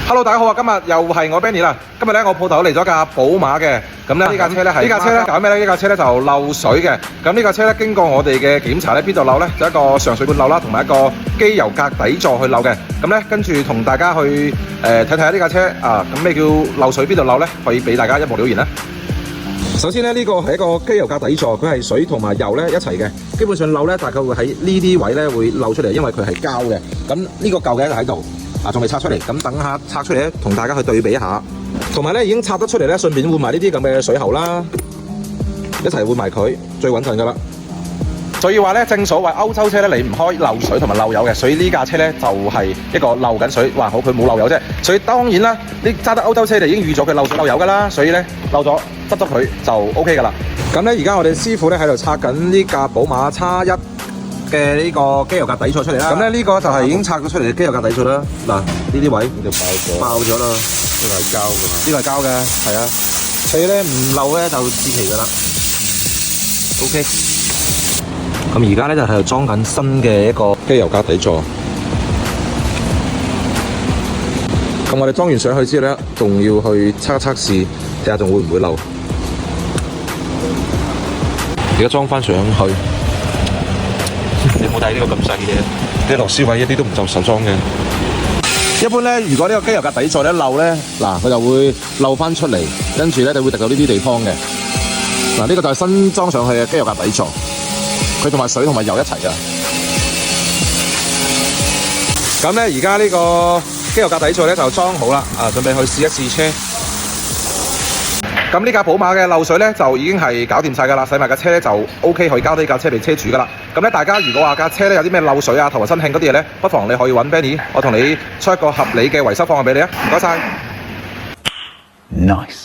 Hello， 大家好啊！今日又係我 Benny 啦。今日咧，我鋪頭嚟咗架寶馬嘅。咁咧呢架車咧係呢架車咧搞咩咧？呢架車咧就漏水嘅。咁呢架車咧經過我哋嘅檢查咧，邊度漏咧？就一個上水管漏啦，同埋一個機油格底座去漏嘅。咁咧跟住同大家去睇睇下呢架車啊。咁咩叫漏水邊度漏咧？可以俾大家一目了然啦。首先咧，呢個係一個機油格底座，佢係水同埋油咧一齊嘅。基本上漏咧，大概會喺呢啲位咧會漏出嚟，因為佢係膠嘅。咁呢個舊嘅喺度。仲未拆出嚟，咁等下拆出嚟咧，同大家去對比一下。同埋咧，已經拆得出嚟咧，順便換埋呢啲咁嘅水喉啦，一齊換埋佢，最穩陣噶啦。所以話咧，正所謂歐洲車咧離唔開漏水同埋漏油嘅，所以呢架車咧就係一個漏緊水，還好佢冇漏油啫。所以當然啦，你揸得歐洲車就已經預咗佢漏水漏油噶啦，所以咧漏咗執咗佢就 OK 噶啦。咁咧而家我哋師傅咧喺度拆緊呢架寶馬 X1嘅呢個機油格底座出嚟啦，咁咧呢個就係已經拆咗出嚟嘅機油格底座啦。嗱，呢啲位就爆咗啦，呢個係膠㗎嘛，呢個係膠嘅，係啊。所以咧唔漏咧就至奇㗎啦。OK。咁而家咧就喺度裝緊新嘅一個機油格底座。咁我哋裝完上去之後咧，仲要去測一測試，睇下仲會唔會漏。而家裝翻上去。你冇睇呢個咁細嘅，啲螺絲位一啲都唔就手裝嘅。一般咧，如果呢個機油格底座咧漏咧，嗱佢就會漏翻出嚟，跟住咧就會滴到呢啲地方嘅。嗱呢個就係新裝上去嘅機油格底座，佢同埋水同埋油一齊㗎。咁咧而家呢個機油格底座咧就裝好啦，準備去試一試車。咁呢架寶馬嘅漏水咧就已經係搞掂晒㗎啦，洗埋架車咧就 OK， 可以交低架車俾車主㗎啦。咁咧大家如果話架車咧有啲咩漏水啊、頭暈身慶嗰啲嘢咧，不妨你可以揾 Benny， 我同你出一個合理嘅維修方案俾你啊。唔該晒。Nice。